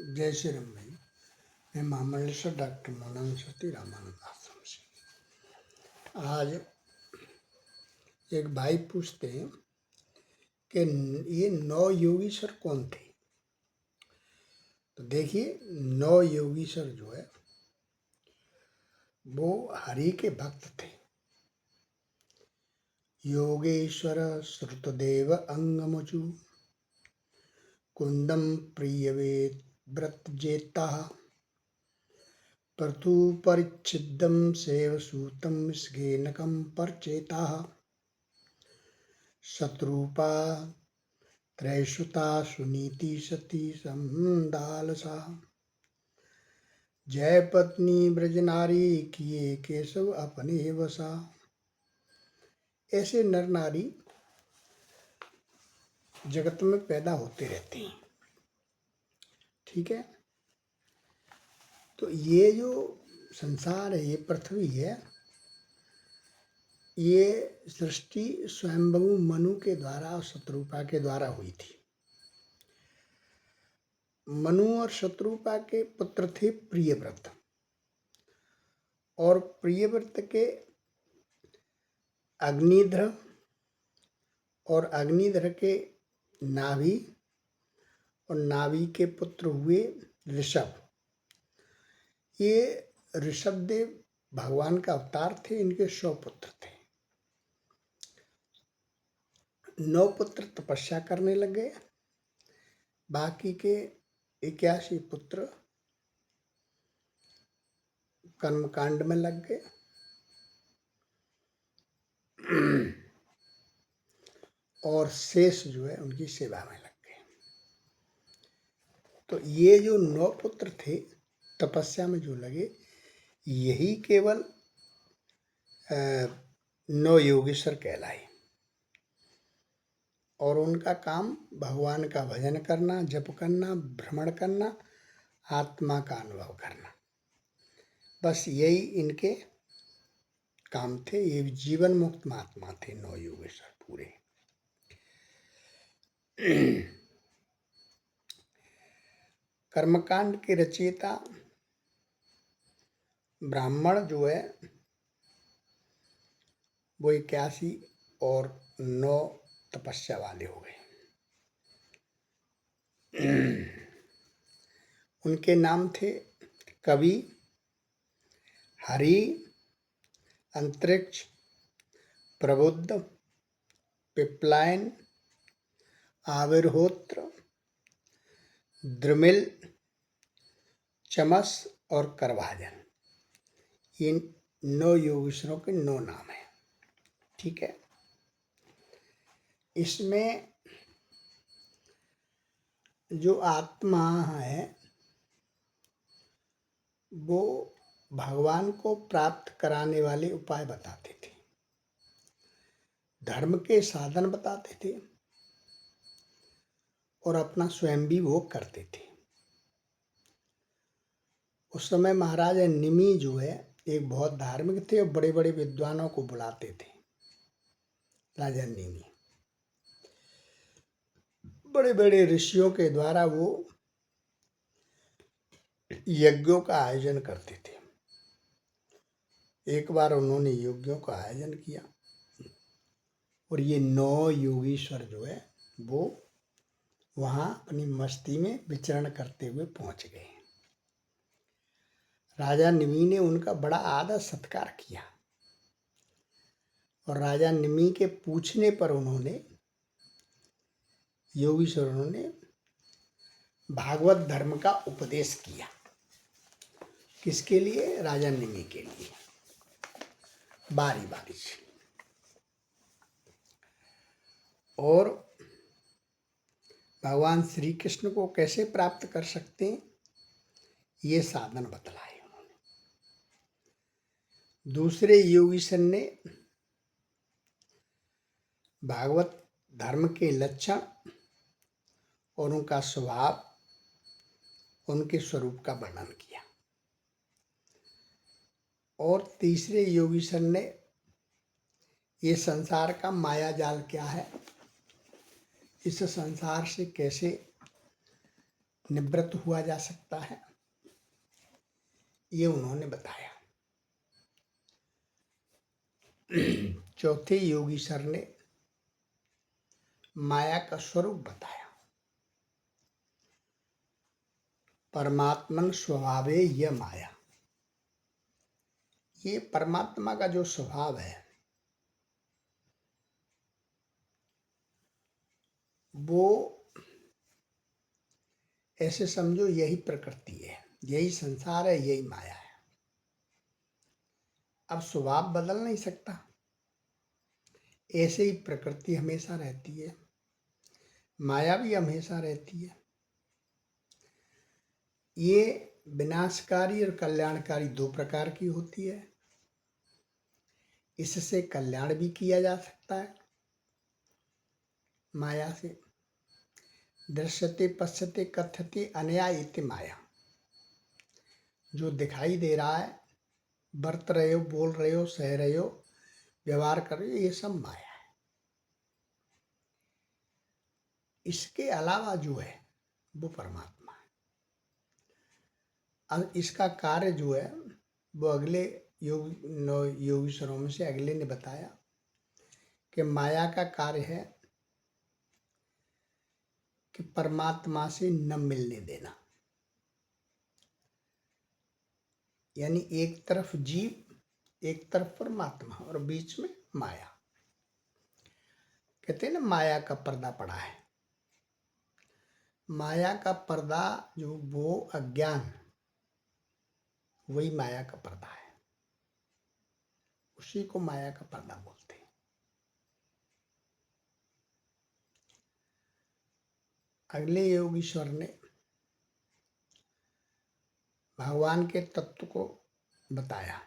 जय श्री राम भाई। मैं महामंडलेश्वर डॉक्टर मौलाना सती रामानंद आश्रम से। आज एक भाई पूछते हैं कि ये 9 योगीश्वर कौन थे। तो देखिए, 9 योगीश्वर जो है वो हरि के भक्त थे। योगेश्वर श्रुतदेव अंगमुचु कुंदम प्रियवेद व्रत जेता परतु परिच्छिदम सेवसूतम स्घेनकम परचेता शत्रुपा त्रैसुता सुनीति सती संदालसा जय पत्नी ब्रजनारी किए केशव अपने वसा। ऐसे नर नारी जगत में पैदा होते रहते हैं। ठीक है, तो ये जो संसार है, ये पृथ्वी है, ये सृष्टि स्वयंभू मनु के द्वारा और शत्रुपा के द्वारा हुई थी। मनु और शत्रुपा के पुत्र थे प्रियव्रत, और प्रियव्रत के अग्निध्र और अग्निध्र के नाभि और नाभि के पुत्र हुए ऋषभ। ये ऋषभदेव भगवान का अवतार थे। इनके 100 पुत्र थे। 9 पुत्र तपस्या करने लग गए, बाकी के 81 पुत्र कर्मकांड में लग गए। और शेष जो है उनकी सेवा में लग गए। तो ये जो 9 पुत्र थे तपस्या में जो लगे, यही केवल 9 योगेश्वर कहलाए। और उनका काम भगवान का भजन करना, जप करना, भ्रमण करना, आत्मा का अनुभव करना, बस यही इनके काम थे। ये जीवन मुक्त महात्मा थे 9 योगेश्वर पूरे। कर्मकांड के रचयिता ब्राह्मण जो है वो 81 और 9 तपस्या वाले हो गए। उनके नाम थे कवि, हरि, अंतरिक्ष, प्रबुद्ध, पिपलायन, आविर्होत्र, द्रुमिल, चमस और करभाजन। इन 9 योगेश्वरों के 9 नाम हैं। ठीक है, इसमें जो आत्मा है वो भगवान को प्राप्त कराने वाले उपाय बताते थे, धर्म के साधन बताते थे और अपना स्वयं भी भोग करते थे। उस समय महाराज निमि जो है एक बहुत धार्मिक थे और बड़े बड़े विद्वानों को बुलाते थे। राजा निमि बड़े बड़े ऋषियों के द्वारा वो यज्ञों का आयोजन करते थे। एक बार उन्होंने यज्ञों का आयोजन किया और ये 9 योगीश्वर जो है वो वहां अपनी मस्ती में विचरण करते हुए पहुंच गए। राजा निमि ने उनका बड़ा आदर सत्कार किया और राजा निमि के पूछने पर उन्होंने योगीश्वरों ने भागवत धर्म का उपदेश किया। किसके लिए? राजा निमि के लिए, बारी बारी से। और भगवान श्री कृष्ण को कैसे प्राप्त कर सकते हैं ये साधन बतलाए उन्होंने। दूसरे योगीश्वर ने भागवत धर्म के लक्षण और उनका स्वभाव, उनके स्वरूप का वर्णन किया। और तीसरे योगीश्वर ने ये संसार का माया जाल क्या है, इस संसार से कैसे निवृत्त हुआ जा सकता है, ये उन्होंने बताया। चौथे योगी सर ने माया का स्वरूप बताया। परमात्मन स्वभावे यह माया, ये परमात्मा का जो स्वभाव है वो ऐसे समझो यही प्रकृति है, यही संसार है, यही माया है। अब स्वभाव बदल नहीं सकता, ऐसे ही प्रकृति हमेशा रहती है, माया भी हमेशा रहती है। ये विनाशकारी और कल्याणकारी दो प्रकार की होती है। इससे कल्याण भी किया जा सकता है माया से। दृश्यते पश्यते कथ्यते अनया इति माया, जो दिखाई दे रहा है, बरत रहे हो, बोल रहे हो, सह रहे हो, व्यवहार कर रहे हो, ये सब माया है। इसके अलावा जो है वो परमात्मा है। अब इसका कार्य जो है वो अगले योगीश्वरों में से अगले ने बताया कि माया का कार्य है कि परमात्मा से न मिलने देना। यानी एक तरफ जीव, एक तरफ परमात्मा और बीच में माया। कहते हैं ना माया का पर्दा पड़ा है। माया का पर्दा जो वो अज्ञान, वही माया का पर्दा है, उसी को माया का पर्दा बोलते हैं। अगले योगीश्वर ने भगवान के तत्व को बताया।